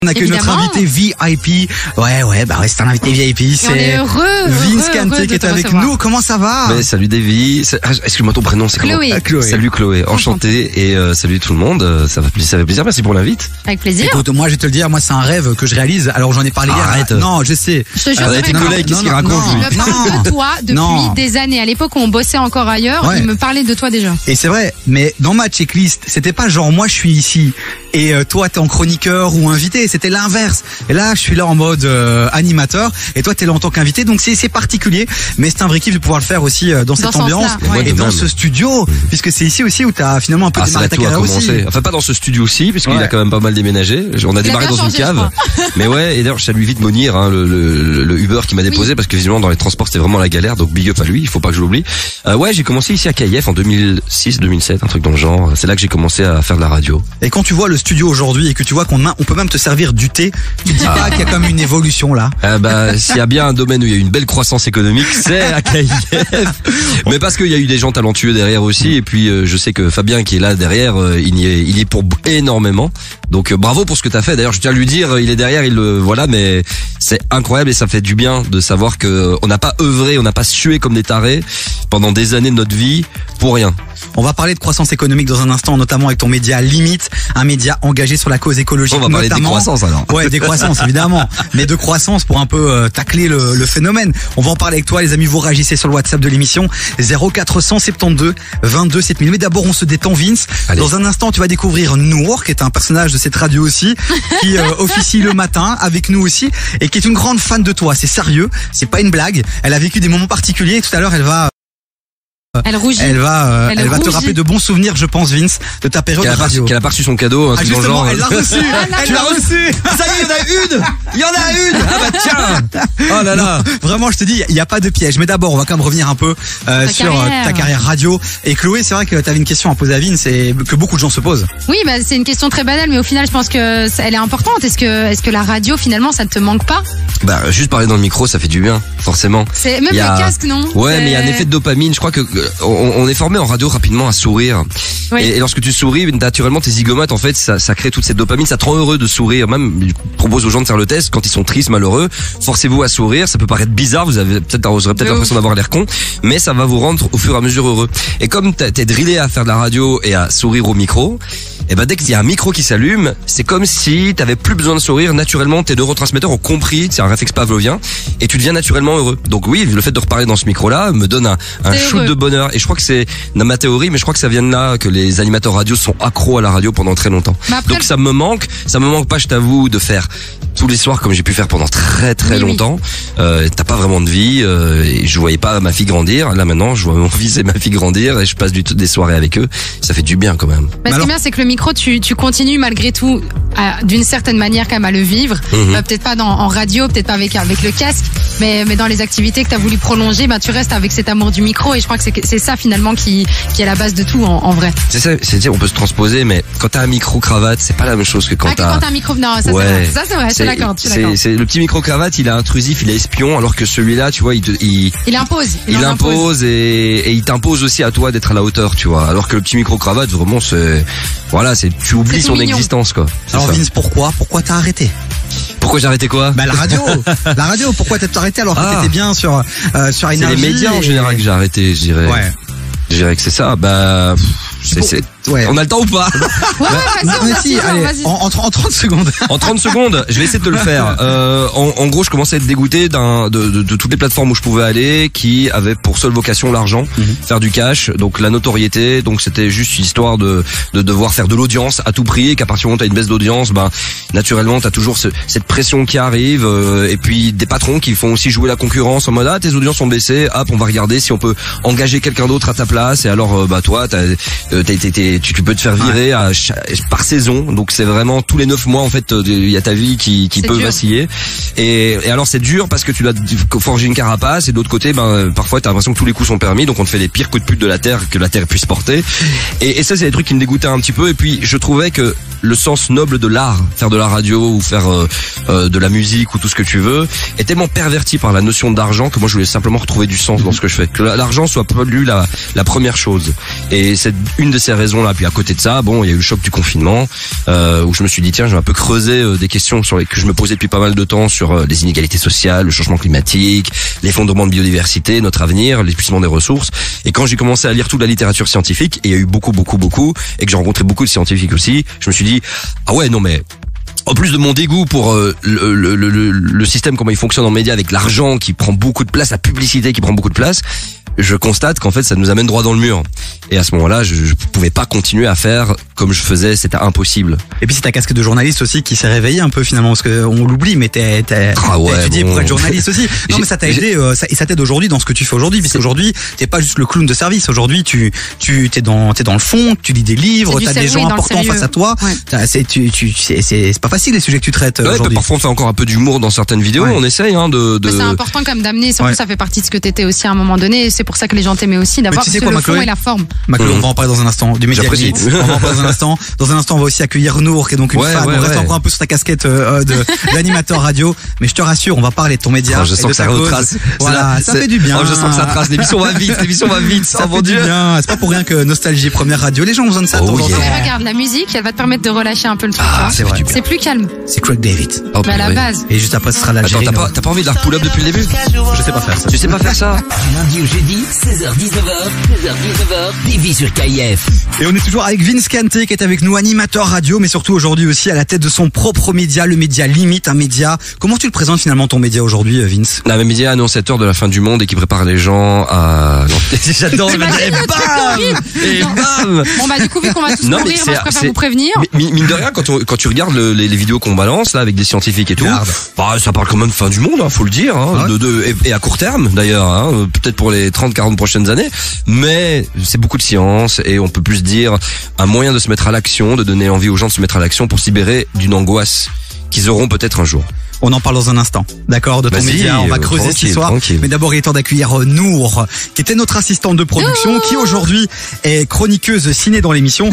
On accueille notre invité VIP. Ouais, c'est un invité VIP. C'est Vince Kante qui est avec nous. Comment ça va? Salut Davy. Excuse-moi, ton prénom c'est Chloé. Chloé. Salut Chloé. Enchanté et salut tout le monde. Ça fait plaisir. Merci pour l'invite. Avec plaisir. Écoute, moi je vais te le dire, moi c'est un rêve que je réalise. Alors j'en ai parlé hier. Arrête. Non, je sais. Je te jure. Tes collègues, qu'est-ce qu'ils racontent? Je parle de toi depuis des années. À l'époque où on bossait encore ailleurs, il me parlait de toi déjà. Et c'est vrai. Mais dans ma checklist, c'était pas genre moi je suis ici et toi t'es en chroniqueur ou invité. C'était l'inverse. Et là je suis là en mode animateur et toi t'es là en tant qu'invité. Donc c'est particulier, mais c'est un vrai kiff de pouvoir le faire aussi dans cette ambiance et dans ce studio, puisque c'est ici aussi où t'as finalement un peu démarré ta carrière aussi. Enfin pas dans ce studio-ci, puisqu'il a quand même pas mal déménagé. On a démarré dans une cave. Mais ouais, et d'ailleurs je salue vite Monir, le Uber qui m'a déposé, parce que visiblement dans les transports c'était vraiment la galère. Donc big up à lui, il faut pas que je l'oublie. Ouais, j'ai commencé ici à KIF en 2006-2007, un truc dans le genre. C'est là que j'ai commencé à faire de la radio. Et quand tu vois le studio aujourd'hui et que tu vois qu'on peut même te servir du thé, tu te dis pas qu'il y a comme une évolution là? S'il y a bien un domaine où il y a une belle croissance économique, c'est à KIF. Mais parce qu'il y a eu des gens talentueux derrière aussi, et puis je sais que Fabien qui est là derrière, il y est pour énormément. Donc bravo pour ce que t'as fait. D'ailleurs, je tiens à lui dire, il est derrière, voilà, mais c'est incroyable et ça fait du bien de savoir que on n'a pas œuvré, on n'a pas sué comme des tarés pendant des années de notre vie pour rien. On va parler de croissance économique dans un instant, notamment avec ton média Limite, un média engagé sur la cause écologique. On va parler de décroissance alors. Ouais, décroissance évidemment, mais de croissance pour un peu tacler le phénomène. On va en parler avec toi, les amis. Vous réagissez sur le WhatsApp de l'émission 0472 22 7000. Mais d'abord, on se détend, Vince. Allez. Dans un instant, tu vas découvrir Nour, qui est un personnage de cette radio aussi, qui officie le matin avec nous aussi et qui est une grande fan de toi. C'est sérieux, c'est pas une blague. Elle a vécu des moments particuliers. Tout à l'heure, elle va te rappeler de bons souvenirs, je pense, Vince, de ta période radio. Qu'elle a pas reçu son cadeau, un truc dans le genre. Elle l'a reçu. Tu l'as reçu. Ça y est, il y en a une. Ah bah tiens. Oh là là. Non, vraiment, je te dis, il y a pas de piège. Mais d'abord, on va quand même revenir un peu sur ta carrière radio. Et Chloé, c'est vrai que tu avais une question à poser à Vince et que beaucoup de gens se posent. Oui, c'est une question très banale, mais au final, je pense que elle est importante. Est-ce que la radio, finalement, ça ne te manque pas? Juste parler dans le micro, ça fait du bien, forcément. C'est même le casque, non? Ouais, mais il y a un effet de dopamine. Je crois que on est formé en radio rapidement à sourire. Oui. Et lorsque tu souris, naturellement tes zygomates, en fait, ça crée toute cette dopamine, ça te rend heureux de sourire. Même, je propose aux gens de faire le test quand ils sont tristes, malheureux. Forcez-vous à sourire. Ça peut paraître bizarre, vous aurez peut-être l'impression d'avoir l'air con, mais ça va vous rendre au fur et à mesure heureux. Et comme t'es drillé à faire de la radio et à sourire au micro, et dès qu'il y a un micro qui s'allume, c'est comme si t'avais plus besoin de sourire. Naturellement, tes neurotransmetteurs ont compris, c'est un réflexe pavlovien, et tu deviens naturellement heureux. Donc oui, le fait de reparler dans ce micro-là me donne un shoot de bonheur. Et je crois que c'est dans ma théorie, mais je crois que ça vient de là que les animateurs radio sont accros à la radio pendant très longtemps. Donc ça me manque pas, je t'avoue, de faire tous les soirs comme j'ai pu faire pendant très longtemps. T'as pas vraiment de vie, et je voyais pas ma fille grandir. Là maintenant, je vois mon fils et ma fille grandir et je passe des soirées avec eux. Ça fait du bien quand même. Ce qui est bien, c'est que le micro, tu continues malgré tout d'une certaine manière quand même à le vivre. Peut-être pas en radio, peut-être pas avec le casque, mais dans les activités que t'as voulu prolonger, tu restes avec cet amour du micro, et je crois que c'est ça finalement qui est la base de tout en vrai. C'est ça, on peut se transposer, mais quand t'as un micro cravate, c'est pas la même chose que quand t'as un micro. Non, ça c'est vrai, je suis d'accord. C'est le petit micro cravate, il est intrusif, il est espion, alors que celui-là, tu vois, il impose. Il impose et il t'impose aussi à toi d'être à la hauteur, tu vois. Alors que le petit micro cravate, vraiment, tu oublies son existence, quoi. Alors Vince, pourquoi t'as arrêté? Pourquoi j'ai arrêté quoi? La radio. Pourquoi t'as arrêté alors que t'étais bien sur Énergie? C'est les médias en général que j'ai arrêté, je dirais. Ouais. Je dirais que c'est ça. On a le temps ou pas? Vas-y, en 30 secondes. En 30 secondes, je vais essayer de te le faire. En gros, je commençais à être dégoûté de toutes les plateformes où je pouvais aller, qui avaient pour seule vocation l'argent, faire du cash, donc la notoriété. Donc c'était juste histoire de devoir faire de l'audience à tout prix, et qu'à partir du moment où t'as une baisse d'audience, naturellement t'as toujours cette pression qui arrive, et puis des patrons qui font aussi jouer la concurrence en mode tes audiences sont baissées, hop, on va regarder si on peut engager quelqu'un d'autre à ta place. Et alors toi tu peux te faire virer par saison, donc c'est vraiment tous les 9 mois en fait, il y a ta vie qui peut vaciller, et alors c'est dur parce que tu dois forger une carapace, et de l'autre côté parfois t'as l'impression que tous les coups sont permis, donc on te fait les pires coups de pute de la terre que la terre puisse porter, et ça c'est des trucs qui me dégoûtaient un petit peu. Et puis je trouvais que le sens noble de l'art, faire de la radio ou faire de la musique ou tout ce que tu veux, est tellement perverti par la notion d'argent que moi je voulais simplement retrouver du sens dans ce que je fais, que l'argent soit pas lui la première chose. Et c'est une de ces raisons là. Puis à côté de ça, bon, il y a eu le choc du confinement où je me suis dit tiens, je vais un peu creuser des questions que je me posais depuis pas mal de temps sur les inégalités sociales, le changement climatique, l'effondrement de biodiversité, notre avenir, l'épuisement des ressources. Et quand j'ai commencé à lire toute la littérature scientifique, et il y a eu beaucoup, et que j'ai rencontré beaucoup de scientifiques aussi, je me suis dit ah ouais, non mais en plus de mon dégoût pour le système, comment il fonctionne en médias, avec l'argent qui prend beaucoup de place, la publicité qui prend beaucoup de place, je constate qu'en fait ça nous amène droit dans le mur. Et à ce moment-là, je pouvais pas continuer à faire comme je faisais, c'était impossible. Et puis c'est ta casquette de journaliste aussi qui s'est réveillée un peu finalement, parce que on l'oublie, mais t'as étudié pour être journaliste aussi. Non mais ça t'a aidé, et ça t'aide aujourd'hui dans ce que tu fais aujourd'hui, puisque aujourd'hui t'es pas juste le clown de service. Aujourd'hui t'es dans le fond, tu lis des livres, t'as des gens importants face à toi. Ouais. C'est pas facile les sujets que tu traites aujourd'hui. Parfois on fait encore un peu d'humour dans certaines vidéos, on essaye de... Mais c'est important quand même d'amener, surtout ça fait partie de ce que t'étais aussi à un moment donné. C'est pour ça que les gens t'aimaient aussi, d'avoir le fond et la forme. Maclo, on va en parler dans un instant du média limite. On va en parler dans un instant. Dans un instant, on va aussi accueillir Nour, qui est donc une fan. On reste encore un peu sur ta casquette d'animateur radio, mais je te rassure, on va parler de ton média. Je sens que ça retrace. Voilà, ça fait du bien. Je sens que ça trace. L'émission va vite. Ça fait du bien. C'est pas pour rien que Nostalgie Première Radio, les gens ont besoin de ça. Regarde, la musique, elle va te permettre de relâcher un peu le truc. C'est vrai. C'est plus calme. C'est Craig David. Mais à la base. Et juste après, ce sera l'Algérie. Attends, t'as pas envie de la pull-up depuis le début? Je sais pas faire ça. Tu sais pas faire ça? Lundi au jeudi, 16h-19h, TV sur KIF. Et on est toujours avec Vince Kanté qui est avec nous, animateur radio, mais surtout aujourd'hui aussi à la tête de son propre média, le média Limite, un média. Comment tu le présentes finalement ton média aujourd'hui, Vince? Un média annonciateur de la fin du monde et qui prépare les gens à... J'adore. Et bam. Bon bah du coup vu qu'on va tous mourir, moi je préfère vous prévenir. Mine de rien, quand tu regardes les vidéos qu'on balance là avec des scientifiques et tout, ça parle quand même de fin du monde, faut le dire, et à court terme d'ailleurs, peut-être pour les 30-40 prochaines années, mais c'est beaucoup de science et on peut plus dire un moyen de se mettre à l'action, de donner envie aux gens de se mettre à l'action pour se libérer d'une angoisse qu'ils auront peut-être un jour. On en parle dans un instant, d'accord, de ton média. On va creuser cette histoire. Mais d'abord, il est temps d'accueillir Nour, qui était notre assistante de production, qui aujourd'hui est chroniqueuse ciné dans l'émission.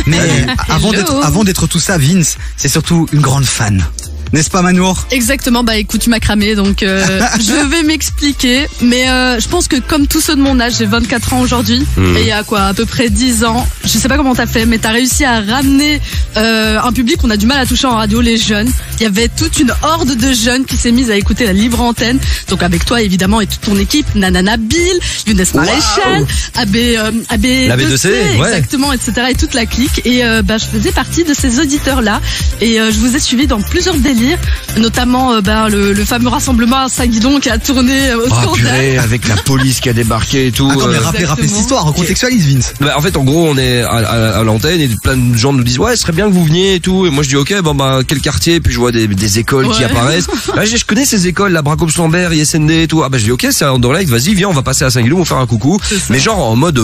Mais avant d'être tout ça, Vince, c'est surtout une grande fan. N'est-ce pas, Manour? Exactement, bah écoute, tu m'as cramé, donc je vais m'expliquer. Mais je pense que comme tous ceux de mon âge, j'ai 24 ans aujourd'hui, et il y a à peu près 10 ans, je sais pas comment t'as fait, mais t'as réussi à ramener un public qu'on a du mal à toucher en radio, les jeunes. Il y avait toute une horde de jeunes qui s'est mise à écouter la libre antenne, donc avec toi évidemment et toute ton équipe, Nana Nabil, Younes Maréchal, AB2C, exactement, etc. et toute la clique. Et je faisais partie de ces auditeurs-là, et je vous ai suivi dans plusieurs délires, notamment le fameux rassemblement à Saint-Guidon qui a tourné autour d'elle. Avec la police qui a débarqué et tout. Attends, mais rappelez cette histoire, recontextualise, Vince. En fait, en gros, on est à l'antenne et plein de gens nous disent ouais, ce serait bien que vous veniez et tout. Et moi je dis ok, quel quartier? Puis je vois des écoles qui apparaissent. Là, je connais ces écoles, la Bracobs-Lambert, ISND et tout. Je dis ok, c'est un Underlight, vas-y, viens, on va passer à Saint-Guidon, on va faire un coucou. Mais genre en mode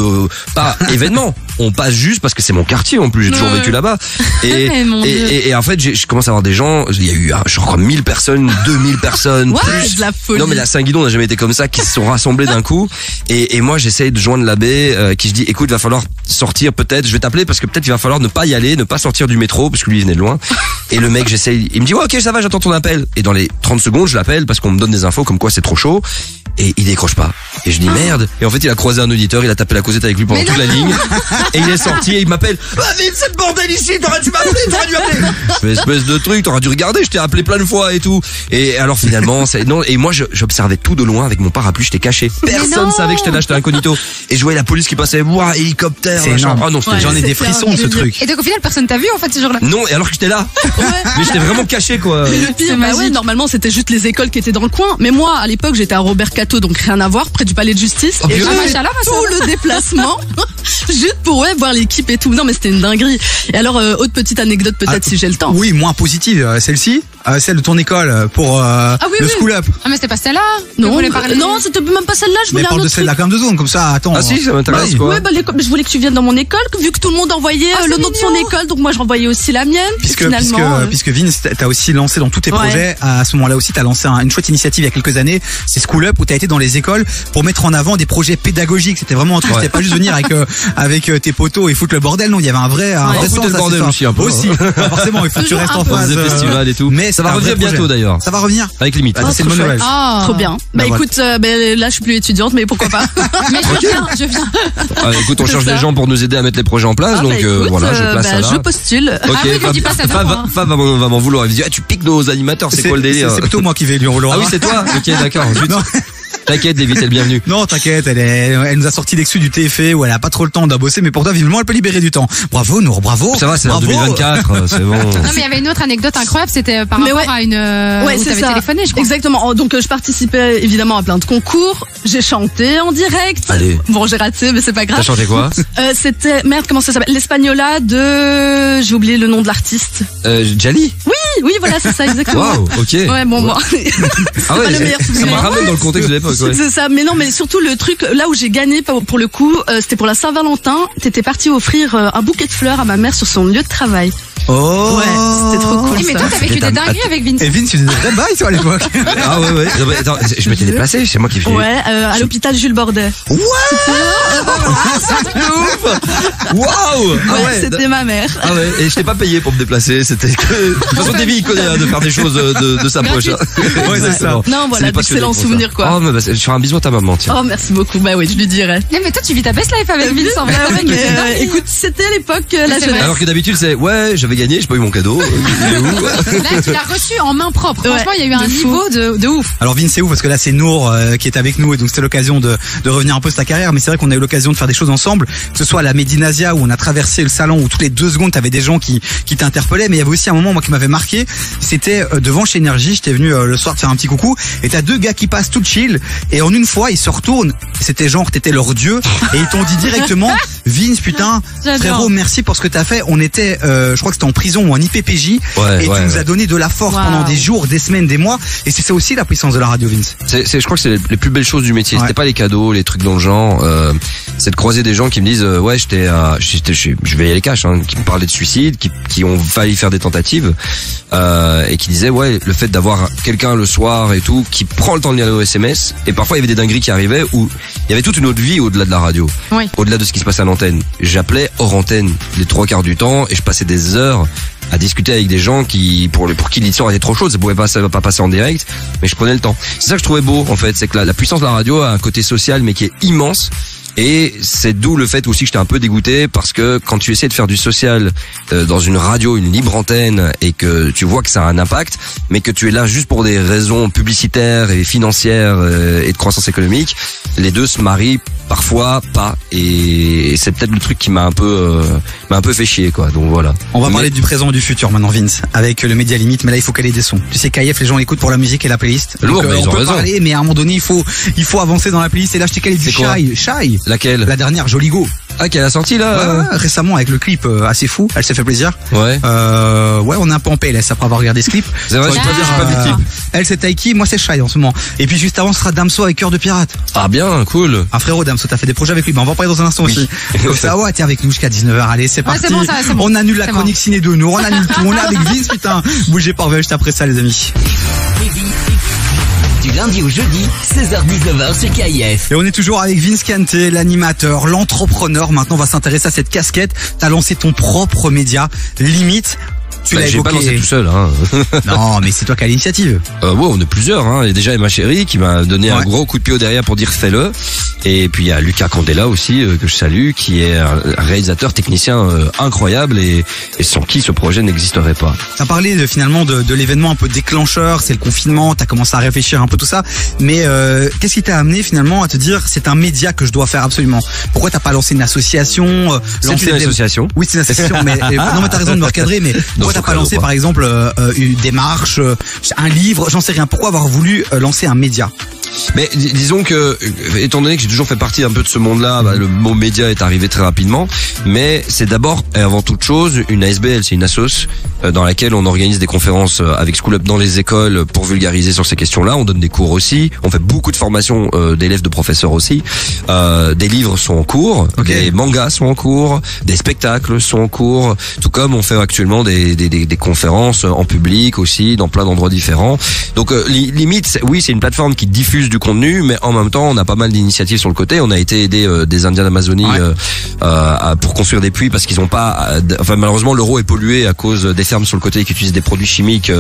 pas événement. On passe juste parce que c'est mon quartier en plus, j'ai toujours vécu là-bas. Et en fait, je commence à avoir des gens, il y a eu je crois 1000 personnes, 2000 personnes, plus. De la folie. Non mais la Saint-Guidon n'a jamais été comme ça, qui se sont rassemblés d'un coup. Et moi j'essaye de joindre l'abbé qui se dit écoute, va falloir sortir peut-être, je vais t'appeler parce que peut-être il va falloir ne pas y aller, ne pas sortir du métro parce que lui il venait de loin. Et le mec il me dit ouais, ok, ça va, j'attends ton appel. Et dans les 30 secondes je l'appelle parce qu'on me donne des infos comme quoi c'est trop chaud. Et il décroche pas. Et je dis merde. Et en fait il a croisé un auditeur, il a tapé la causette avec lui pendant toute la ligne. Et il est sorti et il m'appelle vite, c'est le bordel ici, t'aurais dû m'appeler. Mais espèce de truc, t'aurais dû regarder, je t'ai appelé plein de fois et tout. Et alors finalement et moi j'observais tout de loin avec mon parapluie, j'étais caché. Personne savait que j'étais là, j'étais incognito. Et je voyais la police qui passait, hélicoptère, machin. Ah non, j'en ai des frissons de ce truc. Et donc au final personne t'a vu en fait ce jour-là? Non, et alors que j'étais là. Mais j'étais vraiment caché quoi. Mais le pire, normalement c'était juste les écoles qui étaient dans le coin. Mais moi à l'époque j'étais à Robert Cato, donc rien à voir, près du palais de justice. Et j'ai fait tout le déplacement juste pour voir l'équipe et tout. Non mais c'était une dinguerie. Et alors autre petite anecdote peut-être si j'ai le temps. Oui, moins positive, celle-ci, celle de ton école pour le School Up. Ah mais c'était pas celle-là. Non, c'était même pas celle-là, je voulais un autre truc. Mais parle de celle de la Clam de Zone, comme ça, attends. Ah si, ça m'intéresse quoi. Ouais, je voulais que tu viennes dans mon école, vu que tout le monde envoyait le nom de son école, donc moi je renvoyais aussi la mienne. Puisque Vince, t'as aussi lancé dans tous tes projets, à ce moment-là aussi, t'as lancé une chouette initiative il y a quelques années, c'est School Up, où t'as été dans les écoles pour mettre en avant des projets pédagogiques. C'était vraiment un truc, c'était pas juste venir avec tes poteaux et foutre le bordel, non, il y avait un vrai sens. Le bordel aussi un peu. Forcément, il faut que tu restes en phase. Des festivals et tout. Mais Ça va un revenir vrai projet. bientôt d'ailleurs. Ça va revenir. Avec limite. Ah, c'est le trop bon Noël. chouette. Oh. Trop bien. Bah voilà. écoute, là je suis plus étudiante, mais pourquoi pas. Mais je viens. Ah, écoute, on C'est cherche ça. des gens pour nous aider à mettre les projets en place, Ah, donc bah, écoute, voilà, je place ça là. je postule. Ok, Ah oui, me dis pas ça Fab devant, hein. va m'en vouloir. Il me dit, ah, tu piques nos animateurs, c'est quoi le délire? C'est plutôt moi qui vais lui rouler. Ah oui, c'est toi? Ok, d'accord. Zut. Non. T'inquiète, David, t'es le bienvenu. Non, t'inquiète, elle nous a sorti d'exclus du TFE où elle a pas trop le temps d'en bosser, mais pourtant, vivement, elle peut libérer du temps. Bravo, Nour, bravo. Ça va, c'est en Bravo. 2024, c'est bon. Non, mais il y avait une autre anecdote incroyable, c'était par Mais rapport ouais. à une. Ouais, où c'est t'avais ça. téléphoné, je crois. Exactement. Donc je participais évidemment à plein de concours. J'ai chanté en direct. Allez. Bon, j'ai raté, mais c'est pas T'as grave. chanté quoi? C'était merde, comment ça s'appelle? L'Espagnola de. J'ai oublié le nom de l'artiste. Jali? Oui, voilà, c'est ça exactement. Waouh, ok. Ouais, bon, moi. Ah pas le meilleur ça souvenir. me ramène dans le contexte de l'époque, ouais. C'est ça, mais non, mais surtout le truc là où j'ai gagné pour le coup, c'était pour la Saint-Valentin. T'étais parti offrir un bouquet de fleurs à ma mère sur son lieu de travail. Oh. Ouais, c'était trop cool. Eh, mais ça. toi, t'as vécu des dingueries avec Vince. Et Vince, tu faisais des vrais bails, toi, à l'époque. Ah ouais. Non, mais attends, je m'étais déplacé, c'est moi qui faisais. Ouais, à l'hôpital Jules Bordet. Waouh! Ah Ouais, c'était ma mère. Ah ouais, et je t'ai pas payé pour me déplacer, c'était que... De toute façon, Davy, il connaît de faire des choses de sa poche. Hein. Ouais, c'est ça. Non, voilà, d'excellents souvenirs, quoi. Oh, mais bah, je ferai un bisou à ta maman, tiens. Oh, merci beaucoup. Bah oui, je lui dirais. Eh, mais toi, tu vis ta best life avec Vince en vrai. Ah quand ouais, même, mais, c'est dingue. écoute, c'était à l'époque la c'est jeunesse. vrai. Alors que d'habitude, c'est, ouais, j'avais gagné, j'ai pas eu mon cadeau. Il est où? Là, tu l'as reçu en main propre. Franchement, il y a eu un de fou. niveau de ouf. Alors Vince, c'est où? Parce que là, c'est Nour qui est avec nous et donc c'était l'occasion de revenir un peu sur ta carrière. Mais c'est vrai qu'on a eu l'occasion de faire des choses ensemble, que ce soit à la Medinasia où on a traversé le salon où toutes les 2 secondes t'avais des gens qui t'interpellaient. Mais il y avait aussi un moment moi qui m'avait marqué. C'était devant chez Énergie. J'étais venu le soir te faire un petit coucou et t'as 2 gars qui passent tout chill et en une fois ils se retournent. C'était genre t'étais leur dieu et ils t'ont dit directement Vince putain J'adore. frérot merci pour ce que t'as fait. On était je crois que c'était en prison ou en IPPJ Ouais, et tu nous as donné de la force Wow. pendant des jours, des semaines, des mois et c'est ça aussi la puissance de la radio Vince. Je crois que c'est les plus belles choses du métier. Ouais. C'était pas les cadeaux, les trucs dans le genre. C'est de croiser des gens qui me disent, ouais, je vais y aller cash, hein, qui me parlaient de suicide, qui ont failli faire des tentatives, et qui disaient, ouais, le fait d'avoir quelqu'un le soir et tout, qui prend le temps de lire nos SMS, et parfois il y avait des dingueries qui arrivaient où il y avait toute une autre vie au-delà de la radio, Oui. au-delà de ce qui se passait à l'antenne. J'appelais hors antenne les 3/4 du temps et je passais des heures à discuter avec des gens pour qui l'histoire était trop chaude, ça va pas passer en direct, mais je prenais le temps. C'est ça que je trouvais beau, en fait, c'est que la puissance de la radio a un côté social, mais qui est immense. Et c'est d'où le fait aussi que j'étais un peu dégoûté, parce que quand tu essaies de faire du social dans une radio, une libre antenne, et que tu vois que ça a un impact, mais que tu es là juste pour des raisons publicitaires et financières et de croissance économique, les deux se marient parfois pas, et c'est peut-être le truc qui m'a un peu fait chier, quoi. Donc voilà. On va Mais- parler du présent et du futur maintenant Vince avec le Média Limite, mais là il faut caler des sons. Tu sais KF les gens l'écoutent pour la musique et la playlist. Lourd, mais ils on ont peut raison. parler mais à un moment donné il faut avancer dans la playlist et là je t'ai calé du C'est quoi Shy. Laquelle? La dernière Joli Go. Ah, qu'elle a sorti là. Récemment avec le clip assez fou, elle s'est fait plaisir. Ouais. Ouais, on est un peu en PLS après avoir regardé ce clip. C'est vrai, j'ai pas vu le clip. Elle c'est Taiki, moi c'est Shy en ce moment. Et puis juste avant ce sera Damso avec Cœur de Pirate. Ah bien, cool. Ah frérot Damso, t'as fait des projets avec lui, mais on va en parler dans un instant Oui. aussi. Comme ça, ouais, t'es avec nous jusqu'à 19h, allez, c'est Ouais, parti. c'est bon, ça, c'est bon. On annule la C'est chronique ciné de nous, on annule tout, on est avec Vince, putain. Bougez pas, on revient juste après ça les amis. Du lundi au jeudi, 16h-19h sur KIF. Et on est toujours avec Vince Kanté, l'animateur, l'entrepreneur. Maintenant, on va s'intéresser à cette casquette. T'as lancé ton propre média, Limite. Tu l'as J'ai pas lancé évoqué. tout seul, hein. Non, mais c'est toi qui as l'initiative. Ouais, on est plusieurs, hein. Il y a déjà Emma Chérie qui m'a donné un Ouais. gros coup de pied au derrière pour dire fais-le. Et puis il y a Lucas Candela aussi, que je salue, qui est un réalisateur technicien incroyable et sans qui ce projet n'existerait pas. T'as parlé finalement de l'événement un peu déclencheur, c'est le confinement, t'as commencé à réfléchir un peu tout ça. Mais qu'est-ce qui t'a amené finalement à te dire c'est un média que je dois faire absolument? Pourquoi t'as pas lancé une association C'est lancé une des- association. Oui, c'est une association, mais non, mais t'as raison de me recadrer. Mais pourquoi t'as faut pas cadrer, lancé quoi. par exemple une démarche, un livre, j'en sais rien. Pourquoi avoir voulu lancer un média? Mais disons que, étant donné que j'ai toujours fait partie un peu de ce monde-là, bah, le mot média est arrivé très rapidement. Mais c'est d'abord et avant toute chose une ASBL, c'est une assoce dans laquelle on organise des conférences avec School Up dans les écoles pour vulgariser sur ces questions-là. On donne des cours aussi, on fait beaucoup de formations d'élèves, de professeurs aussi. Des livres sont en cours, Ok. des mangas sont en cours, des spectacles sont en cours, tout comme on fait actuellement des conférences en public aussi, dans plein d'endroits différents. Donc limite, oui, c'est une plateforme qui diffuse diffuse du contenu, mais en même temps, on a pas mal d'initiatives sur le côté. On a été aider des Indiens d'Amazonie pour construire des puits parce qu'ils ont pas. Enfin, malheureusement, l'euro est pollué à cause des fermes sur le côté qui utilisent des produits chimiques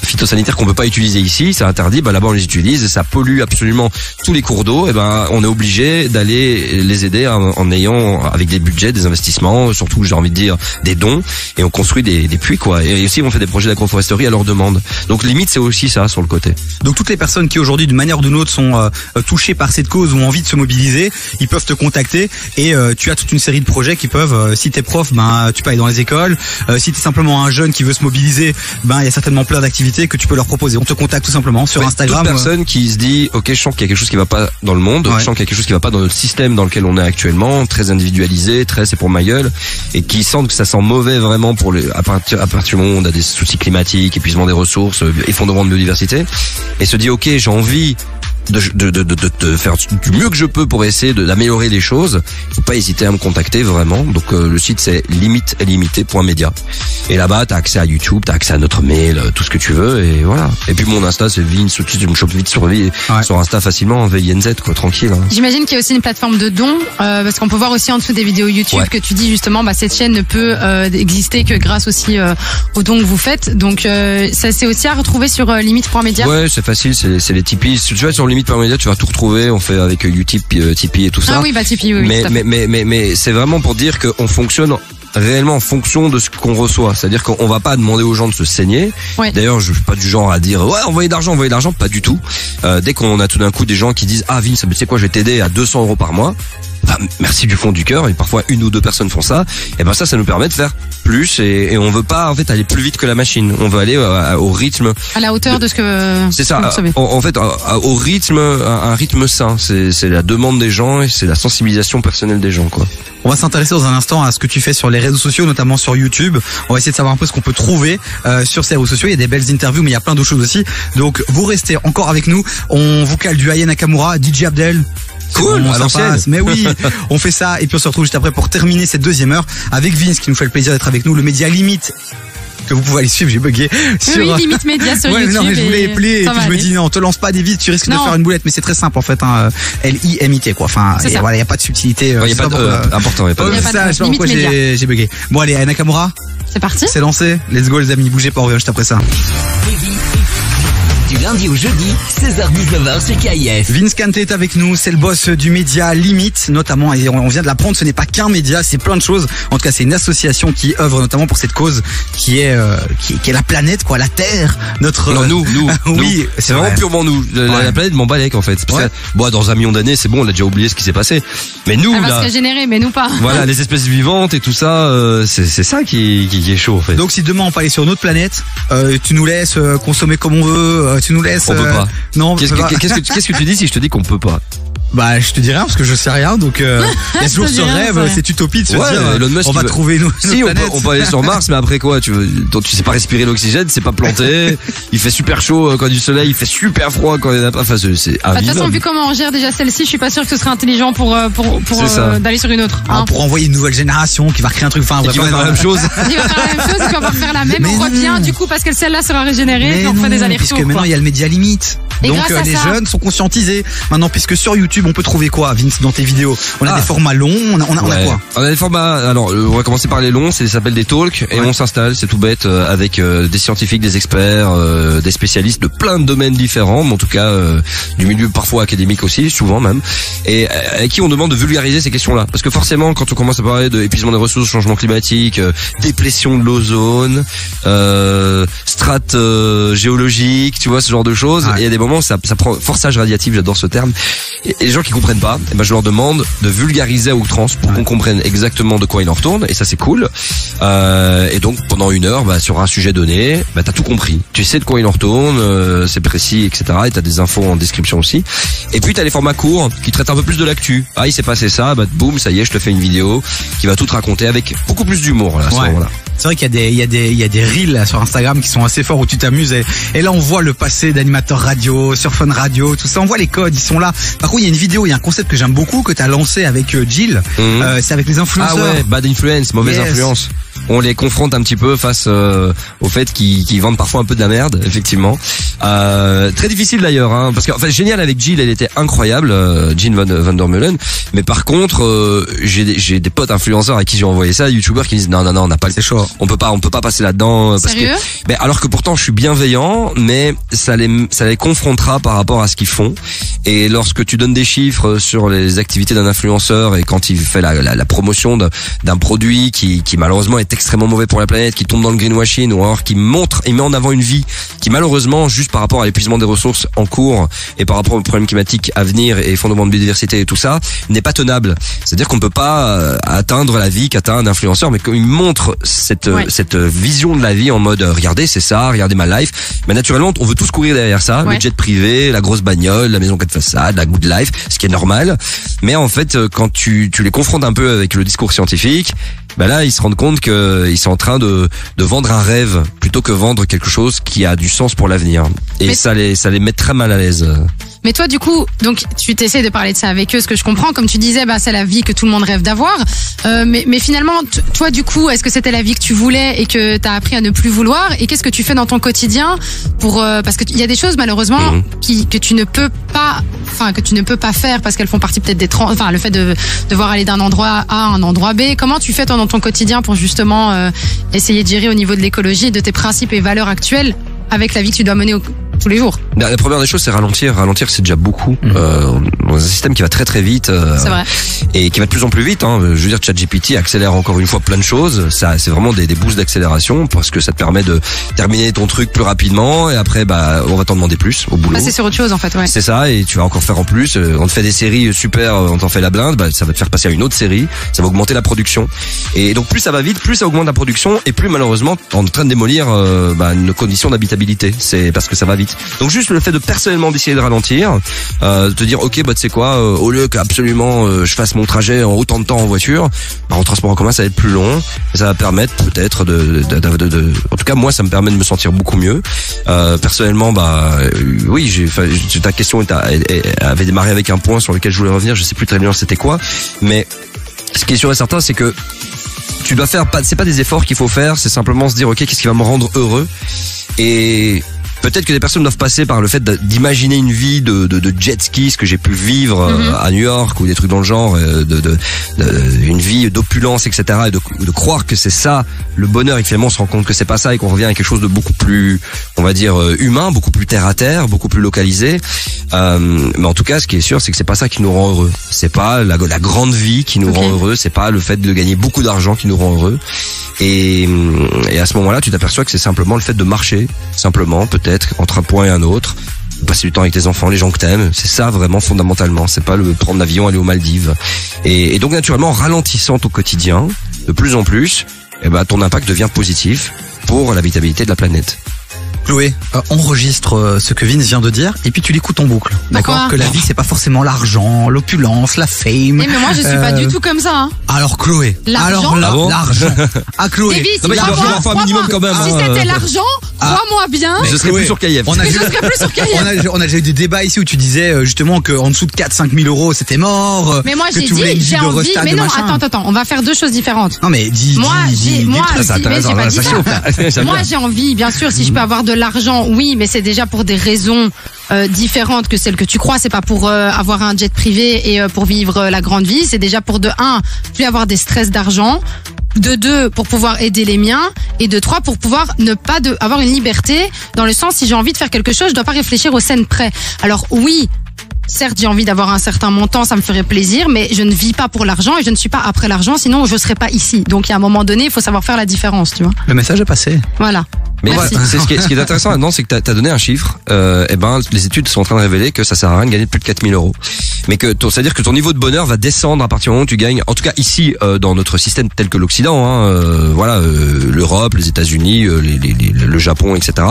phytosanitaires qu'on peut pas utiliser ici. C'est interdit. Là-bas, on les utilise et ça pollue absolument tous les cours d'eau. Et on est obligé d'aller les aider en ayant avec des budgets, des investissements, surtout j'ai envie de dire des dons, et on construit des puits quoi. Et aussi, on fait des projets d'agroforesterie à leur demande. Donc limite, c'est aussi ça sur le côté. Donc toutes les personnes qui aujourd'hui d'une manière ou d'une autre sont touchées par cette cause ou ont envie de se mobiliser, ils peuvent te contacter et tu as toute une série de projets qui peuvent, si t'es prof, tu peux aller dans les écoles, si t'es simplement un jeune qui veut se mobiliser, il y a certainement plein d'activités que tu peux leur proposer. On te contacte tout simplement sur Instagram. Toute personne qui se dit ok, je sens qu'il y a quelque chose qui va pas dans le monde, je sens qu'il y a quelque chose qui va pas dans notre système dans lequel on est actuellement, très individualisé, très c'est pour ma gueule, et qui sentent que ça sent mauvais vraiment pour à partir du moment où on a des soucis climatiques, épuisement des ressources, effondrement de biodiversité, et se dit ok, j'ai envie de faire du mieux que je peux pour essayer d'améliorer les choses, faut pas hésiter à me contacter vraiment. Donc le site c'est limite-limité.media et là-bas t'as accès à YouTube, t'as accès à notre mail, tout ce que tu veux, et voilà. Et puis mon Insta c'est Vince, tu me chopes vite sur Insta facilement, VINZ quoi, tranquille. J'imagine qu'il y a aussi une plateforme de dons parce qu'on peut voir aussi en dessous des vidéos YouTube que tu dis justement cette chaîne ne peut exister que grâce aussi aux dons que vous faites. Donc ça c'est aussi à retrouver sur limite.media. Ouais, c'est facile, c'est les Tipeee. Si tu vas sur limite.media, tu vas tout retrouver, on fait avec Utip, Tipeee et tout ça. Ah oui, Tipeee, oui. Mais c'est vraiment pour dire qu'on fonctionne réellement en fonction de ce qu'on reçoit. C'est-à-dire qu'on va pas demander aux gens de se saigner. D'ailleurs, je suis pas du genre à dire envoyez d'argent, pas du tout. Dès qu'on a tout d'un coup des gens qui disent Vince, tu sais quoi, je vais t'aider à 200 € par mois. Merci du fond du cœur, et parfois une ou deux personnes font ça, et ça nous permet de faire plus, et on veut pas en fait aller plus vite que la machine, on veut aller au rythme, à la hauteur de ce que c'est ça, en fait au rythme, un rythme sain, c'est la demande des gens et c'est la sensibilisation personnelle des gens quoi. On va s'intéresser dans un instant à ce que tu fais sur les réseaux sociaux, notamment sur YouTube. On va essayer de savoir un peu ce qu'on peut trouver sur ces réseaux sociaux. Il y a des belles interviews, mais il y a plein d'autres choses aussi. Donc vous restez encore avec nous. On vous cale du Aya Nakamura, DJ Abdel. Cool, à l'ancienne. Mais oui, on fait ça et puis on se retrouve juste après pour terminer cette deuxième heure avec Vince qui nous fait le plaisir d'être avec nous, le média Limite que vous pouvez aller suivre, j'ai bugué. Oui, Limite Média sur YouTube. Non, mais je voulais appeler et puis je me dis non, te lance pas des vides, tu risques de faire une boulette, mais c'est très simple en fait, LIMIT quoi. Enfin, voilà, il y a pas de subtilité. Il y a pas important, il y a pas de ça, je sais pas pourquoi j'ai bugué. Bon allez, Aya Nakamura. C'est parti. C'est lancé. Let's go les amis, bougez pas, on revient juste après ça. Du lundi au jeudi, 16h-19h sur KIF. Vince Kante est avec nous, c'est le boss du média Limite, notamment, et on vient de l'apprendre, ce n'est pas qu'un média, c'est plein de choses. En tout cas, c'est une association qui œuvre notamment pour cette cause qui est la planète, quoi, la Terre, notre. Non, nous. Oui, c'est vraiment purement nous. La planète m'en balèque en fait. Dans 1 million d'années, c'est bon, on a déjà oublié ce qui s'est passé. Mais nous, elle va se régénérer, mais nous pas. Voilà, les espèces vivantes et tout ça, c'est ça qui est chaud en fait. Donc si demain on peut aller sur une autre planète, tu nous laisses consommer comme on veut, tu nous laisses. On peut pas. Non. Qu'est-ce que tu dis si je te dis qu'on peut pas? Bah, je te dis rien parce que je sais rien, donc il y a toujours ce rêve, cette utopie de se dire Elon Musk, on va trouver une planète. On peut aller sur Mars, mais après quoi, tu sais pas respirer l'oxygène, c'est pas planté, il fait super chaud quand il y a du soleil, il fait super froid quand il y en a pas. Enfin, c'est de toute façon, vu comment on gère déjà celle-ci, je suis pas sûr que ce serait intelligent pour d'aller sur une autre. Pour envoyer une nouvelle génération qui va recréer un truc, enfin, qui va faire la même chose. Il va faire la même chose, il va faire la même, on revient du coup parce que celle-là sera régénérée, et on fait des allers-retours. Puisque maintenant il y a le média Limite. Donc les jeunes sont conscientisés. Maintenant, puisque sur YouTube, on peut trouver quoi, Vince, dans tes vidéos? On a des formats longs, on a quoi? On a des formats, alors on va commencer par les longs, ça s'appelle des talks, et on s'installe, c'est tout bête, avec des scientifiques, des experts, des spécialistes de plein de domaines différents, mais en tout cas du milieu parfois académique aussi, souvent même, et à qui on demande de vulgariser ces questions-là. Parce que forcément, quand on commence à parler d'épuisement des ressources, changement climatique, déplétion de l'ozone, strates géologiques, tu vois, ce genre de choses, il y a des moments ça prend forçage radiatif, j'adore ce terme, et les gens qui comprennent pas, je leur demande de vulgariser à outrance pour qu'on comprenne exactement de quoi il en retourne, et ça c'est cool. Et donc pendant 1 heure, sur un sujet donné, t'as tout compris, tu sais de quoi il en retourne, c'est précis, etc. Et t'as des infos en description aussi. Et puis t'as les formats courts qui traitent un peu plus de l'actu. Il s'est passé ça, boum, ça y est, je te fais une vidéo qui va tout te raconter avec beaucoup plus d'humour là, à ce moment-là. C'est vrai qu'il y a des reels là, sur Instagram qui sont assez forts où tu t'amuses, et là on voit le passé d'animateurs radio, sur Fun Radio, tout ça, on voit les codes, ils sont là. Par contre, il y a une vidéo, il y a un concept que j'aime beaucoup que tu as lancé avec Jill, c'est avec les influenceurs. Ah ouais, bad influence, mauvaise influence. on les confronte un petit peu face au fait qu'ils vendent parfois un peu de la merde, effectivement. Très difficile d'ailleurs, hein, parce que enfin génial avec Jill, elle était incroyable, Jill Van der Meulen. Mais par contre, j'ai des potes influenceurs à qui j'ai envoyé ça, youtubeurs qui disent non, on n'a pas le choix, on peut pas passer là-dedans. Sérieux? Mais alors que pourtant je suis bienveillant, mais ça les confrontera par rapport à ce qu'ils font. Et lorsque tu donnes des chiffres sur les activités d'un influenceur et quand il fait la promotion d'un produit qui malheureusement est extrêmement mauvais pour la planète, qui tombe dans le greenwashing, ou alors il met en avant une vie qui malheureusement, juste par rapport à l'épuisement des ressources en cours et par rapport aux problèmes climatiques à venir et fondements de biodiversité et tout ça, n'est pas tenable. C'est-à-dire qu'on peut pas atteindre la vie qu'atteint un influenceur, mais quand il montre cette vision de la vie en mode regardez, c'est ça, regardez ma life, mais naturellement on veut tous courir derrière ça, le jet privé, la grosse bagnole, la maison 4 façades, la good life, ce qui est normal. Mais en fait, quand tu les confrontes un peu avec le discours scientifique, ben là, ils se rendent compte qu'ils sont en train de vendre un rêve plutôt que vendre quelque chose qui a du sens pour l'avenir. Et ça les met très mal à l'aise. Mais toi, du coup, donc tu t'essaies de parler de ça avec eux, ce que je comprends. Comme tu disais, c'est la vie que tout le monde rêve d'avoir. Mais finalement, toi, du coup, est-ce que c'était la vie que tu voulais et que t'as appris à ne plus vouloir? Et qu'est-ce que tu fais dans ton quotidien pour parce que il y a des choses malheureusement que tu ne peux pas faire parce qu'elles font partie peut-être le fait de devoir aller d'un endroit A à un endroit B. Comment tu fais toi dans ton quotidien pour justement essayer de gérer au niveau de l'écologie, de tes principes et valeurs actuelles avec la vie que tu dois mener tous les jours? La première des choses, c'est ralentir. Ralentir, c'est déjà beaucoup. Dans un système qui va très très vite. C'est vrai. Et qui va de plus en plus vite. Je veux dire, ChatGPT accélère encore une fois plein de choses. Ça, c'est vraiment des boosts d'accélération parce que ça te permet de terminer ton truc plus rapidement. Et après, on va t'en demander plus au boulot. C'est sur autre chose en fait. Ouais. C'est ça. Et tu vas encore faire en plus. On te fait des séries super. On t'en fait la blinde. Ça va te faire passer à une autre série. Ça va augmenter la production. Et donc plus ça va vite, plus ça augmente la production. Et plus malheureusement, t'es en train de démolir nos conditions d'habitabilité. C'est parce que ça va vite. Donc juste le fait de personnellement d'essayer de ralentir, de te dire ok tu sais quoi, au lieu qu'absolument je fasse mon trajet en autant de temps en voiture, en transport en commun ça va être plus long, et ça va permettre peut-être en tout cas moi ça me permet de me sentir beaucoup mieux. Personnellement oui ta question avait démarré avec un point sur lequel je voulais revenir, je sais plus très bien c'était quoi, mais ce qui est sûr et certain c'est que tu dois faire c'est pas des efforts qu'il faut faire, c'est simplement se dire ok qu'est-ce qui va me rendre heureux. Et peut-être que des personnes doivent passer par le fait d'imaginer une vie de jet ski, ce que j'ai pu vivre à New York ou des trucs dans le genre, une vie d'opulence, etc. Et de croire que c'est ça le bonheur. Et finalement, on se rend compte que c'est pas ça et qu'on revient à quelque chose de beaucoup plus, on va dire, humain, beaucoup plus terre à terre, beaucoup plus localisé. Mais en tout cas, ce qui est sûr, c'est que c'est pas ça qui nous rend heureux. C'est pas la grande vie qui nous rend heureux. C'est pas le fait de gagner beaucoup d'argent qui nous rend heureux. Et à ce moment-là, tu t'aperçois que c'est simplement le fait de marcher, simplement, peut-être, entre un point et un autre, passer du temps avec tes enfants, les gens que t'aimes, c'est ça vraiment fondamentalement, c'est pas le prendre l'avion, aller aux Maldives. Et donc naturellement, en ralentissant ton quotidien, de plus en plus, ton impact devient positif pour l'habitabilité de la planète. Chloé, enregistre ce que Vince vient de dire et puis tu l'écoutes en boucle. D'accord? Que la vie c'est pas forcément l'argent, l'opulence, la fame. Mais moi je suis pas du tout comme ça. Hein. Alors Chloé, l'argent. L'argent. Ah Chloé. David, il doit faire un minimum quand même. Si c'était l'argent, crois-moi bien. Je serais plus sur KF. On a déjà eu des débats ici où tu disais justement qu'en dessous de 4-5 000 euros c'était mort. Mais moi j'ai envie. Mais non, attends, on va faire deux choses différentes. Non mais moi j'ai envie, bien sûr, si je peux avoir de l'argent, oui, mais c'est déjà pour des raisons différentes que celles que tu crois. C'est pas pour avoir un jet privé et pour vivre la grande vie. C'est déjà pour de 1, plus avoir des stress d'argent. De 2, pour pouvoir aider les miens. Et de 3, pour pouvoir ne pas avoir une liberté. Dans le sens, si j'ai envie de faire quelque chose, je dois pas réfléchir aux scènes près. Alors oui, certes, j'ai envie d'avoir un certain montant, ça me ferait plaisir, mais je ne vis pas pour l'argent et je ne suis pas après l'argent, sinon je serais pas ici. Donc, à un moment donné, il faut savoir faire la différence, tu vois. Le message est passé. Voilà. Mais c'est ce qui est intéressant maintenant, c'est que t'as donné un chiffre. Les études sont en train de révéler que ça sert à rien de gagner plus de 4 000 euros. Mais c'est-à-dire que ton niveau de bonheur va descendre à partir du moment où tu gagnes. En tout cas ici, dans notre système tel que l'Occident, l'Europe, les États-Unis, le Japon, etc.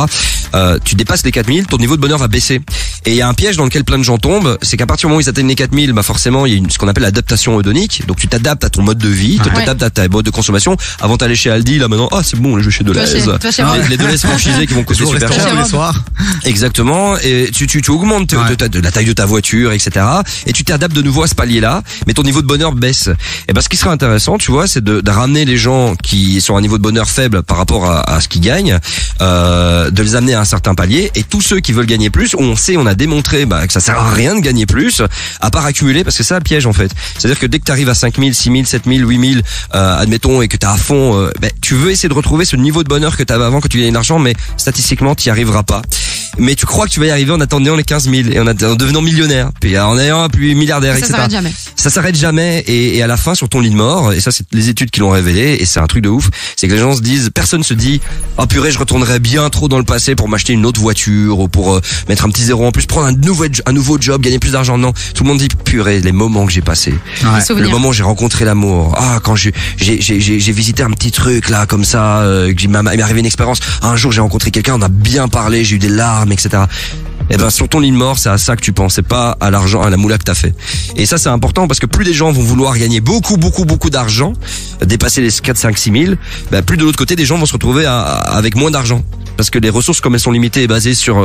Tu dépasses les 4 000, ton niveau de bonheur va baisser. Et il y a un piège dans lequel plein de gens tombent, c'est qu'à partir du moment où ils atteignent les 4000, bah forcément il y a ce qu'on appelle l'adaptation hédonique. Donc tu t'adaptes à ton mode de vie, tu t'adaptes à ta mode de consommation. Avant d'aller chez Aldi, là maintenant, c'est bon, je vais chez Deleuze. Les Deleuze franchisés qui vont coûter super cher. Les soirs. Exactement. Et tu augmentes la taille de ta voiture, etc. Et tu t'adaptes de nouveau à ce palier-là, mais ton niveau de bonheur baisse. Et ben ce qui serait intéressant, tu vois, c'est de ramener les gens qui sont à un niveau de bonheur faible par rapport à ce qu'ils gagnent, de les amener à un certain palier. Et tous ceux qui veulent gagner plus, on a démontré que ça sert à rien de gagner plus, à part accumuler, parce que c'est un piège en fait. C'est-à-dire que dès que tu arrives à 5000, 6000, 7000, 8000, admettons, et que t'es à fond, tu veux essayer de retrouver ce niveau de bonheur que t'avais avant quand tu gagnais de l'argent, mais statistiquement t'y arriveras pas. Mais tu crois que tu vas y arriver en attendant les 15 000 et en devenant millionnaire, puis en ayant plus milliardaire, etc. Ça s'arrête jamais. Ça s'arrête jamais, et à la fin, sur ton lit de mort, et ça c'est les études qui l'ont révélé, et c'est un truc de ouf, c'est que les gens se disent, personne se dit, oh purée, je retournerais bien trop dans le passé pour m'acheter une autre voiture, ou pour mettre un petit zéro en plus, prendre un nouveau job, gagner plus d'argent. Non, tout le monde dit, purée, les moments que j'ai passés, le moment où j'ai rencontré l'amour, quand j'ai visité un petit truc là comme ça, que m'est arrivé une expérience, un jour j'ai rencontré quelqu'un, on a bien parlé, j'ai eu des larmes, etc. Eh ben sur ton lit de mort, c'est à ça que tu penses, c'est pas à l'argent, à la moula que t'as fait. Et ça c'est important parce que plus des gens vont vouloir gagner beaucoup d'argent, dépasser les 4, 5, 6 000, plus de l'autre côté des gens vont se retrouver avec moins d'argent. Parce que les ressources, comme elles sont limitées et basées sur,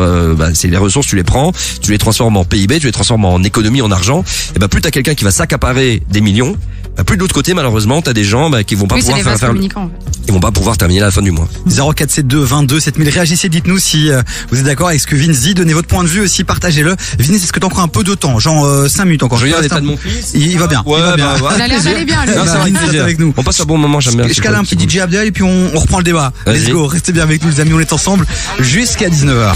c'est les ressources, tu les prends, tu les transformes en PIB, tu les transformes en économie, en argent. Et plus t'as quelqu'un qui va s'accaparer des millions, plus de l'autre côté, malheureusement, t'as des gens qui vont pas pouvoir ils vont pas pouvoir terminer à la fin du mois. 0472 22 7000. Réagissez, dites-nous si vous êtes d'accord avec ce que Vince dit. Donnez votre point de vue aussi, partagez-le. Vince, est-ce que t'as encore un peu de temps, genre 5 minutes encore? Je regarde l'état de mon fils. Il va bien. Ouais, il va bien. Il a l'air d'aller bien. Non, ça va être avec nous. On passe un bon moment, j'aime bien. Je cale un petit DJ Abdel et puis on reprend le débat. Let's go, restez bien avec nous les amis, on est ensemble jusqu'à 19h.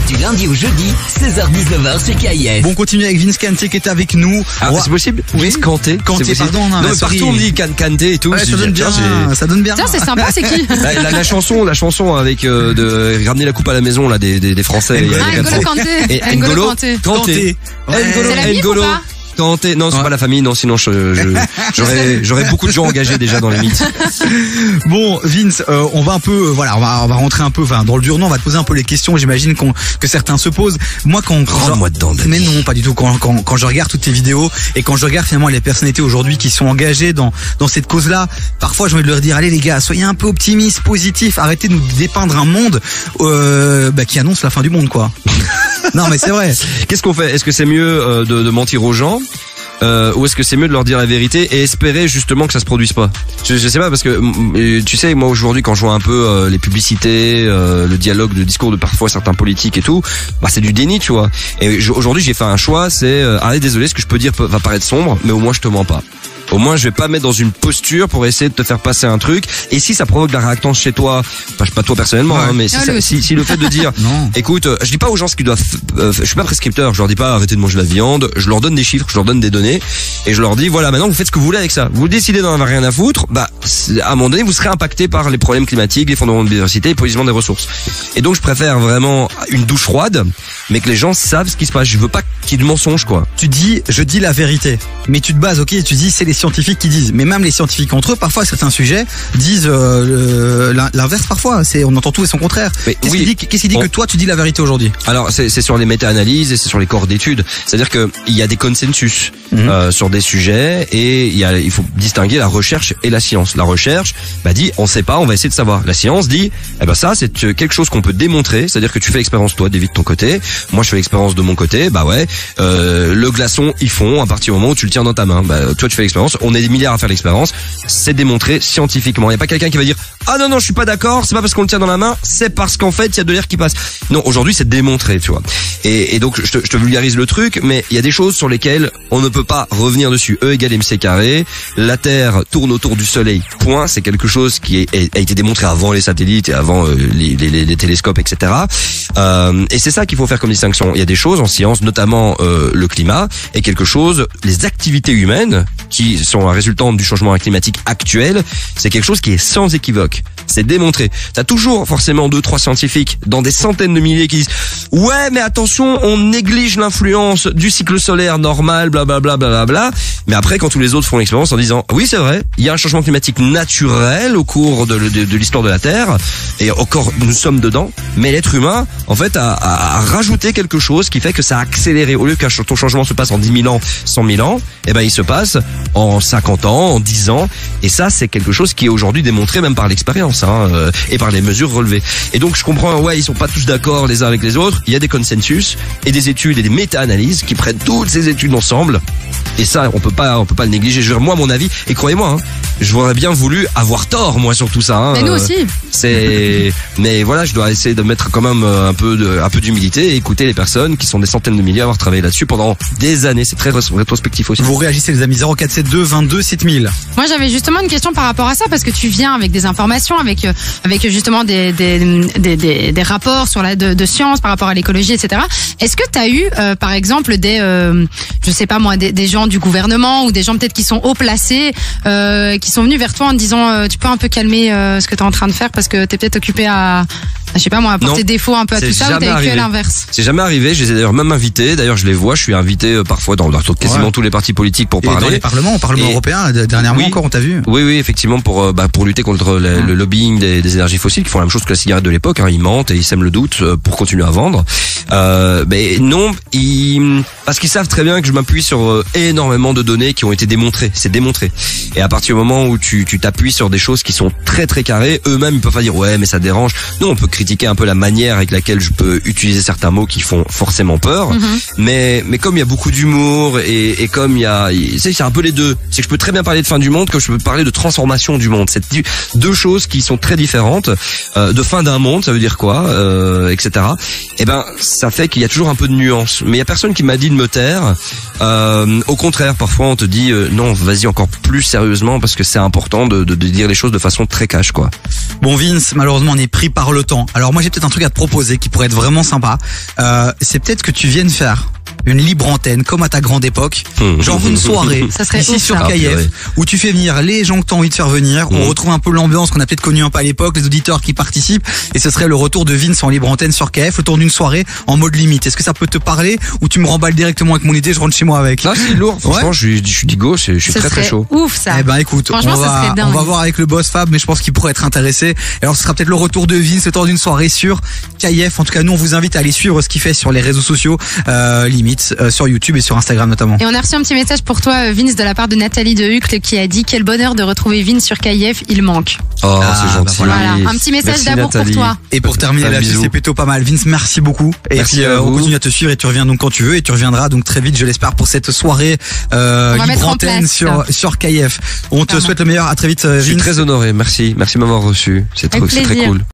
Du lundi au jeudi, 16h-19h, c'est KIF. Bon, on continue avec Vince Kanté qui est avec nous. C'est possible? Oui, Vince Kanté. Kanté, pardon. Non, mais partout on me dit Kanté et tout. Ouais, ça donne bien. Ça donne bien. Tiens, c'est sympa, c'est qui? La chanson avec de ramener la coupe à la maison là des Français. N'Golo Kanté. N'Golo Kanté. C'est la vie ou pas? Kanté. Non, c'est pas la famille, non, sinon j'aurais beaucoup de gens engagés déjà dans les mythes. Bon, Vince, on va un peu, on va rentrer un peu, dans le dur. Non, on va te poser un peu les questions, j'imagine que certains se posent. Moi, Rentre-moi dedans, Dani. Mais non, pas du tout. Quand je regarde toutes tes vidéos et quand je regarde finalement les personnalités aujourd'hui qui sont engagées dans cette cause-là, parfois j'ai envie de leur dire, allez les gars, soyez un peu optimistes, positifs, arrêtez de nous dépeindre un monde, qui annonce la fin du monde, quoi. Non, mais c'est vrai. Qu'est-ce qu'on fait? Est-ce que c'est mieux de mentir aux gens? Ou est-ce que c'est mieux de leur dire la vérité et espérer justement que ça se produise pas? Je sais pas, parce que tu sais, moi aujourd'hui quand je vois un peu les publicités, le dialogue, le discours de parfois certains politiques et tout, c'est du déni, tu vois. Et aujourd'hui j'ai fait un choix, c'est allez, désolé, ce que je peux dire va paraître sombre, mais au moins je te mens pas. Au moins, je vais pas mettre dans une posture pour essayer de te faire passer un truc. Et si ça provoque de la réactance chez toi, pas toi personnellement, mais si le fait de dire, écoute, je dis pas aux gens ce qu'ils doivent, je suis pas prescripteur, je leur dis pas arrêtez de manger de la viande, je leur donne des chiffres, je leur donne des données, et je leur dis voilà, maintenant vous faites ce que vous voulez avec ça. Vous décidez d'en avoir rien à foutre, à un moment donné, vous serez impacté par les problèmes climatiques, l'effondrement de la biodiversité, l'épuisement des ressources. Et donc, je préfère vraiment une douche froide, mais que les gens savent ce qui se passe. Je veux pas qu'il y ait de mensonges, quoi. Tu dis, je dis la vérité. Mais tu te bases, tu dis, c'est les scientifiques qui disent. Mais même les scientifiques entre eux, parfois, certains sujets disent l'inverse parfois. On entend tout et son contraire. Qu'est-ce qui dit que toi, tu dis la vérité aujourd'hui? Alors, c'est sur les méta-analyses et c'est sur les corps d'études. C'est-à-dire que il y a des consensus sur des sujets et il faut distinguer la recherche et la science. La recherche dit, on sait pas, on va essayer de savoir. La science dit, ça, c'est quelque chose qu'on peut démontrer. C'est-à-dire que tu fais l'expérience, toi, David, de ton côté. Moi, je fais l'expérience de mon côté. Le glaçon, ils font à partir du moment où tu le tiens dans ta main. Toi, tu fais l'expérience. On est des milliards à faire l'expérience. C'est démontré scientifiquement. Il n'y a pas quelqu'un qui va dire ah non, je suis pas d'accord. C'est pas parce qu'on le tient dans la main. C'est parce qu'en fait, il y a de l'air qui passe. Non, aujourd'hui, c'est démontré, tu vois. Et donc, je te vulgarise le truc, mais il y a des choses sur lesquelles on ne peut pas revenir dessus. E égale mc carré. La Terre tourne autour du Soleil. Point. C'est quelque chose qui a été démontré avant les satellites et avant les télescopes, etc. Et c'est ça qu'il faut faire comme distinction. Il y a des choses en science, notamment le climat, et quelque chose, les activités humaines qui sont un résultant du changement climatique actuel, c'est quelque chose qui est sans équivoque. C'est démontré. T'as toujours forcément 2-3 scientifiques dans des centaines de milliers qui disent ouais mais attention, on néglige l'influence du cycle solaire normal, blablabla, blablabla. Mais après quand tous les autres font l'expérience en disant oui c'est vrai, il y a un changement climatique naturel au cours de l'histoire de la Terre et encore nous sommes dedans, mais l'être humain en fait a rajouté quelque chose qui fait que ça a accéléré. Au lieu que ton changement se passe en 10 000 ans, 100 000 ans, eh ben il se passe en 50 ans, en 10 ans, et ça c'est quelque chose qui est aujourd'hui démontré même par l'expérience et par les mesures relevées. Et donc je comprends, ouais, ils sont pas tous d'accord les uns avec les autres, il y a des consensus et des études et des méta-analyses qui prennent toutes ces études ensemble, et ça on peut pas le négliger. Je veux dire, moi mon avis, et croyez-moi, j'aurais bien voulu avoir tort moi sur tout ça. Mais nous aussi. Mais voilà, je dois essayer de mettre quand même un peu d'humilité et écouter les personnes qui sont des centaines de milliers à avoir travaillé là-dessus pendant des années. C'est très rétrospectif aussi. Vous réagissez les amis, 0472 22 7000. Moi j'avais justement une question par rapport à ça, parce que tu viens avec des informations, avec justement des rapports sur de sciences par rapport à l'écologie, etc. Est-ce que tu as eu par exemple je sais pas moi, des gens du gouvernement ou des gens peut-être qui sont haut placés qui sont venus vers toi en te disant tu peux un peu calmer ce que tu es en train de faire parce que tu es peut-être occupé à je sais pas moi, apporter défaut un peu à tout ça, ou t'as vécu à l'inverse? C'est jamais arrivé, je les ai d'ailleurs même invités, d'ailleurs je les vois, je suis invité parfois dans quasiment tous les partis politiques pour parler. Dans les parlements, au Parlement européen, dernièrement encore, on t'a vu. Oui, effectivement, pour lutter contre le lobbying des énergies fossiles, qui font la même chose que la cigarette de l'époque, ils mentent et ils sèment le doute pour continuer à vendre. Mais non, parce qu'ils savent très bien que je m'appuie sur énormément de données qui ont été démontrées, c'est démontré. Et à partir du moment où tu t'appuies sur des choses qui sont très très carrées, eux-mêmes ils peuvent pas dire ouais mais ça dérange. Nous on peut critiquer un peu la manière avec laquelle je peux utiliser certains mots qui font forcément peur, mais comme il y a beaucoup d'humour et comme c'est un peu les deux, c'est que je peux très bien parler de fin du monde, que je peux parler de transformation du monde. C'est deux choses qui sont très différentes. De fin d'un monde, ça veut dire quoi, etc. Et ben ça fait qu'il y a toujours un peu de nuance. Mais il y a personne qui m'a dit de me taire. Au contraire, parfois on te dit non, vas-y encore plus sérieusement parce que c'est important de dire les choses de façon très cash quoi. Bon Vince, malheureusement on est pris par le temps. Alors moi j'ai peut-être un truc à te proposer qui pourrait être vraiment sympa. C'est peut-être que tu viennes faire une libre antenne comme à ta grande époque, genre une soirée ça serait ici sur KF où tu fais venir les gens que tu as envie de faire venir, on retrouve un peu l'ambiance qu'on a peut-être connue un peu à l'époque, les auditeurs qui participent, et ce serait le retour de Vince en libre antenne sur KF autour d'une soirée en mode limite. Est-ce que ça peut te parler ou tu me remballes directement avec mon idée, je rentre chez moi avec? Non, c'est lourd, franchement, je suis digo, je suis très très chaud. Ouf ça. Eh ben écoute, on va voir avec le boss Fab, mais je pense qu'il pourrait être intéressé. Et alors ce sera peut-être le retour de Vince autour d'une soirée sur KF. En tout cas nous on vous invite à aller suivre ce qu'il fait sur les réseaux sociaux, limite sur YouTube et sur Instagram notamment. Et on a reçu un petit message pour toi Vince de la part de Nathalie de Hucle qui a dit quel bonheur de retrouver Vince sur KF, il manque. Oh c'est gentil. Voilà, un petit message d'amour pour toi. Et pour terminer là-dessus, c'est plutôt pas mal. Vince, merci beaucoup. Et merci puis on continue à te suivre et tu reviens donc quand tu veux, et tu reviendras donc très vite, je l'espère, pour cette soirée libre antenne sur KF. On te souhaite le meilleur, à très vite Vince. Je suis très honoré, merci de m'avoir reçu, c'est très cool.